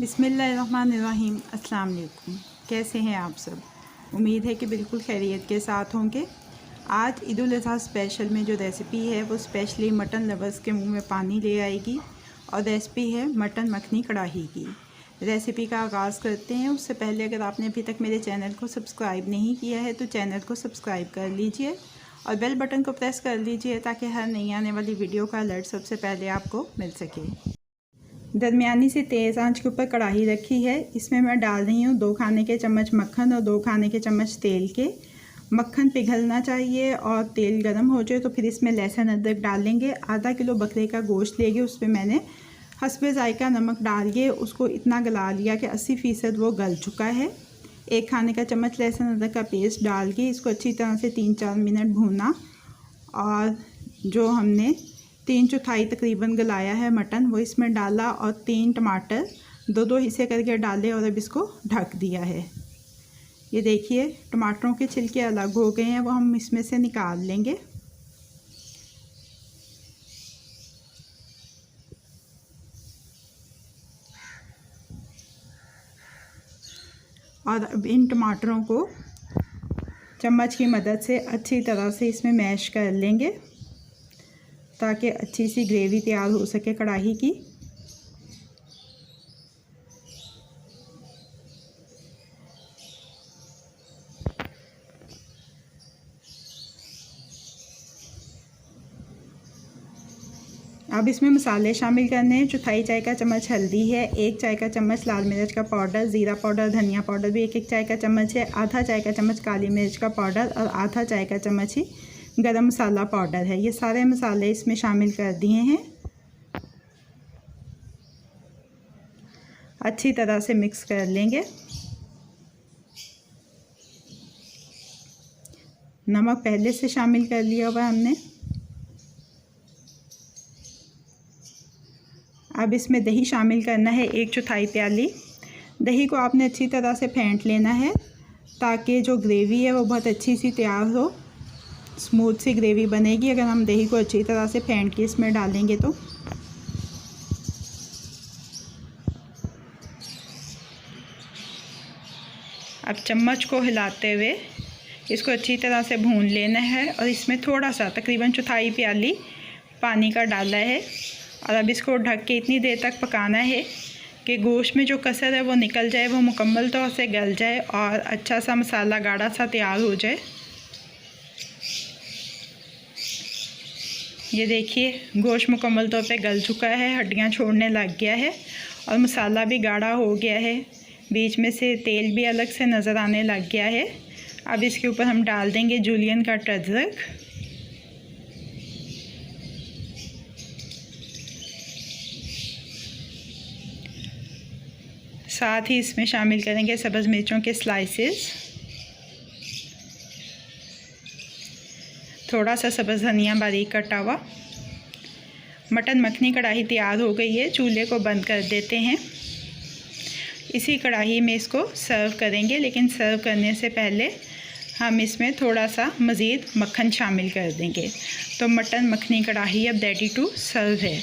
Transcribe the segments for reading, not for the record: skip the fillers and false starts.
बिस्मिल्लाहिर्रहमानिर्रहीम। अस्सलाम वालेकुम। कैसे हैं आप सब? उम्मीद है कि बिल्कुल खैरियत के साथ होंगे। आज ईद उल अज़हा स्पेशल में जो रेसिपी है वो स्पेशली मटन लवर्स के मुंह में पानी ले आएगी और रेसिपी है मटन मखनी कढ़ाई की। रेसिपी का आगाज़ करते हैं। उससे पहले अगर आपने अभी तक मेरे चैनल को सब्सक्राइब नहीं किया है तो चैनल को सब्सक्राइब कर लीजिए और बेल बटन को प्रेस कर लीजिए ताकि हर नई आने वाली वीडियो का अलर्ट सबसे पहले आपको मिल सके। दरमियानी से तेज़ आंच के ऊपर कढ़ाई रखी है। इसमें मैं डाल रही हूँ 2 खाने के चम्मच मक्खन और 2 खाने के चम्मच तेल के। मक्खन पिघलना चाहिए और तेल गर्म हो जाए तो फिर इसमें लहसुन अदरक डालेंगे। आधा किलो बकरे का गोश्त लेंगे, उस पर मैंने हस्बे जायका नमक डाल के उसको इतना गला लिया कि 80% वो गल चुका है। 1 खाने का चम्मच लहसुन अदरक का पेस्ट डाल के इसको अच्छी तरह से 3-4 मिनट भूना और जो हमने 3/4 तकरीबन गलाया है मटन वो इसमें डाला और 3 टमाटर 2-2 हिस्से करके डाले और अब इसको ढक दिया है। ये देखिए टमाटरों के छिलके अलग हो गए हैं, वो हम इसमें से निकाल लेंगे। और अब इन टमाटरों को चम्मच की मदद से अच्छी तरह से इसमें मैश कर लेंगे ताकि अच्छी सी ग्रेवी तैयार हो सके कढ़ाई की। अब इसमें मसाले शामिल करने हैं। 1/4 चाय का चम्मच हल्दी है, 1 चाय का चम्मच लाल मिर्च का पाउडर, ज़ीरा पाउडर, धनिया पाउडर भी 1-1 चाय का चम्मच है, आधा चाय का चम्मच काली मिर्च का पाउडर और आधा चाय का चम्मच ही गरम मसाला पाउडर है। ये सारे मसाले इसमें शामिल कर दिए हैं। अच्छी तरह से मिक्स कर लेंगे। नमक पहले से शामिल कर लिया हुआ हमने। अब इसमें दही शामिल करना है 1/4 प्याली। दही को आपने अच्छी तरह से फेंट लेना है ताकि जो ग्रेवी है वो बहुत अच्छी सी तैयार हो, स्मूथ सी ग्रेवी बनेगी अगर हम दही को अच्छी तरह से फेंट के इसमें डालेंगे तो। अब चम्मच को हिलाते हुए इसको अच्छी तरह से भून लेना है और इसमें थोड़ा सा तकरीबन 1/4 प्याली पानी का डाला है और अब इसको ढक के इतनी देर तक पकाना है कि गोश्त में जो कसर है वो निकल जाए, वो मुकम्मल तौर से गल जाए और अच्छा सा मसाला गाढ़ा सा तैयार हो जाए। ये देखिए गोश्त मुकम्मल तौर पे गल चुका है, हड्डियाँ छोड़ने लग गया है और मसाला भी गाढ़ा हो गया है, बीच में से तेल भी अलग से नज़र आने लग गया है। अब इसके ऊपर हम डाल देंगे जूलियन कट अदरक, साथ ही इसमें शामिल करेंगे सब्ज़ मिर्चों के स्लाइसेस, थोड़ा सा सब्ज़ धनिया बारीक कटा हुआ। मटन मखनी कढ़ाई तैयार हो गई है। चूल्हे को बंद कर देते हैं। इसी कढ़ाई में इसको सर्व करेंगे, लेकिन सर्व करने से पहले हम इसमें थोड़ा सा मज़ीद मक्खन शामिल कर देंगे। तो मटन मखनी कढ़ाई अब रेडी टू सर्व है।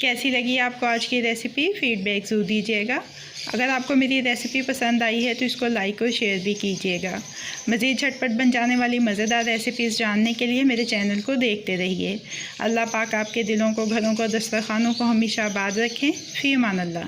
कैसी लगी आपको आज की रेसिपी? फ़ीडबैक ज़रूर दीजिएगा। अगर आपको मेरी रेसिपी पसंद आई है तो इसको लाइक और शेयर भी कीजिएगा। मज़ीद झटपट बन जाने वाली मज़ेदार रेसिपीज़ जानने के लिए मेरे चैनल को देखते रहिए। अल्लाह पाक आपके दिलों को, घरों को, दस्तरखानों को हमेशा आबाद रखें। फ़ी अमान अल्लाह।